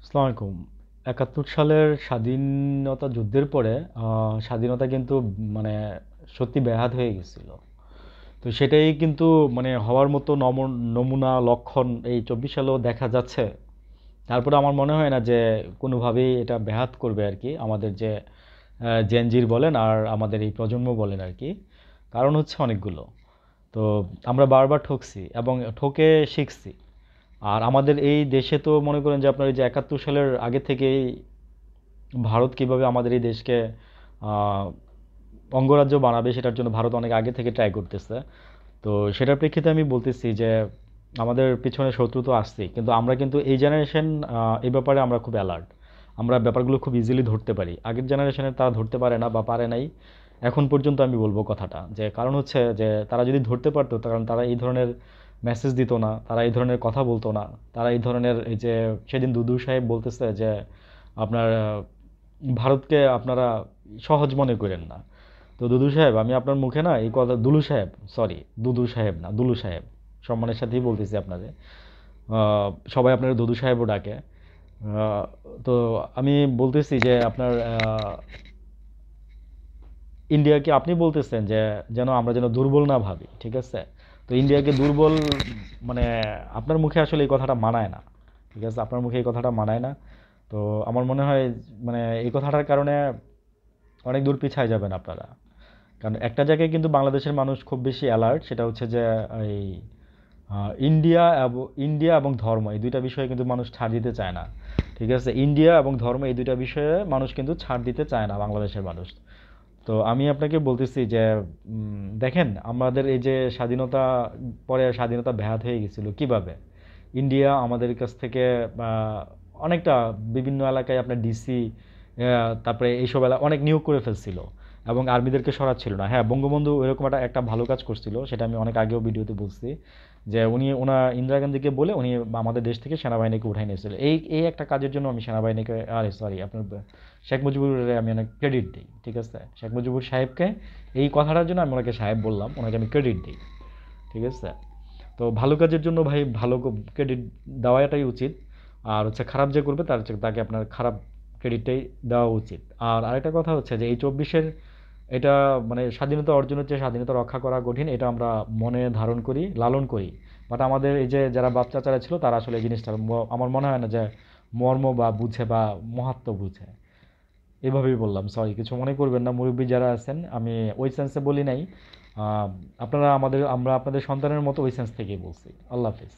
আসসালামু আলাইকুম। ৭১ সালের স্বাধীনতা যুদ্ধের পরে স্বাধীনতা কিন্তু মানে সত্যি ব্যাহত হয়ে গেছিল। তো সেটাই কিন্তু মানে হওয়ার মতো নমুনা লক্ষণ এই ২৪ সালেও দেখা যাচ্ছে। তারপরে আমার মনে হয় না যে কোনোভাবেই এটা ব্যাহত করবে আর কি, আমাদের যে জেনজির বলেন আর আমাদের এই প্রজন্ম বলেন আর কি। কারণ হচ্ছে অনেকগুলো। তো আমরা বারবার ঠকছি এবং ঠকে শিখছি। আর আমাদের এই দেশে তো মনে করেন যে আপনার এই যে ৭১ সালের আগে থেকেই ভারত কিভাবে আমাদের এই দেশকে আহ, অঙ্গরাজ্য বানাবে সেটার জন্য ভারত অনেক আগে থেকে ট্রাই করতেছে। তো সেটার প্রেক্ষিতে আমি বলতেছি যে আমাদের পিছনে শত্রু তো আসছেই, কিন্তু আমরা কিন্তু এই জেনারেশন এই ব্যাপারে আমরা খুব অ্যালার্ট। আমরা ব্যাপারগুলো খুব ইজিলি ধরতে পারি, আগের জেনারেশনের তারা ধরতে পারে না বা পারে নাই এখন পর্যন্ত। আমি বলবো কথাটা যে কারণ হচ্ছে যে তারা যদি ধরতে পারতো, কারণ তারা এই ধরনের মেসেজ দিত না, তারা এই ধরনের কথা বলতো না, তারা এই ধরনের এই যে সেদিন দুদু সাহেব বলতেছে যে আপনার ভারতকে আপনারা সহজ মনে করেন না। তো দুদু সাহেব, আমি আপনার মুখে না এই কথা, দুলু সাহেব, সরি, দুদু সাহেব না, দুলু সাহেব, সম্মানের সাথেই বলতেছি আপনাদের। সবাই আপনার দুদু সাহেবও ডাকে। তো আমি বলতেছি যে আপনার ইন্ডিয়াকে আপনি বলতেছেন যে যেন আমরা যেন দুর্বল না ভাবি, ঠিক আছে? তো ইন্ডিয়াকে দুর্বল মানে আপনার মুখে আসলে এই কথাটা মানায় না, ঠিক আছে? আপনার মুখে এই কথাটা মানায় না। তো আমার মনে হয় মানে এই কথাটার কারণে অনেক দূর পিছায় যাবেন আপনারা। কারণ একটা জায়গায় কিন্তু বাংলাদেশের মানুষ খুব বেশি অ্যালার্ট, সেটা হচ্ছে যে এই ইন্ডিয়া এবং ধর্ম, এই দুইটা বিষয়ে কিন্তু মানুষ ছাড় দিতে চায় না, ঠিক আছে? ইন্ডিয়া এবং ধর্ম এই দুইটা বিষয়ে মানুষ কিন্তু ছাড় দিতে চায় না, বাংলাদেশের মানুষ। তো আমি আপনাকে বলতেছি যে দেখেন আমাদের এই যে স্বাধীনতা, পরে স্বাধীনতা ব্যাহত হয়ে গেছিল কিভাবে। ইন্ডিয়া আমাদের কাছ থেকে অনেকটা বিভিন্ন এলাকায় আপনার ডিসি, তারপরে এইসব এলাকা অনেক নিয়োগ করে ফেলছিল এবং আর্মিদেরকে সরাচ্ছিল না। হ্যাঁ, বঙ্গবন্ধু এরকম একটা একটা ভালো কাজ করছিল, সেটা আমি অনেক আগেও ভিডিওতে বলছি যে উনি ওনার ইন্দিরা গান্ধীকে বলে উনি আমাদের দেশ থেকে সেনাবাহিনীকে উঠাই নিয়েছিল। এই এই একটা কাজের জন্য আমি সেনাবাহিনীকে, আরে সরি, আপনার শেখ মুজিবুরের আমি অনেক ক্রেডিট দিই, ঠিক আছে? শেখ মুজিবুর সাহেবকে এই কথাটার জন্য আমি ওনাকে সাহেব বললাম, ওনাকে আমি ক্রেডিট দিই, ঠিক আছে? তো ভালো কাজের জন্য ভাই ভালো ক্রেডিট দেওয়াটাই উচিত। আর হচ্ছে খারাপ যে করবে তাকে আপনার খারাপ ক্রেডিটটাই দেওয়া উচিত। আর আরেকটা কথা হচ্ছে যে এই ২৪-এর এটা মানে স্বাধীনতা অর্জনের চেয়ে স্বাধীনতা রক্ষা করা কঠিন, এটা আমরা মনে ধারণ করি, লালন করি। বাট আমাদের এই যে যারা বাপ চাচারা ছিল তারা আসলে এই জিনিসটা আমার মনে হয় না যে মর্ম বা বুঝে বা মহাত্ম বুঝে। এভাবেই বললাম, সরি, কিছু মনে করবেন না মুরব্বী যারা আছেন, আমি ওই সেন্সে বলি নাই। আপনারা আমরা আপনাদের সন্তানের মতো ওই সেন্স থেকেই বলছি। আল্লাহ হাফিজ।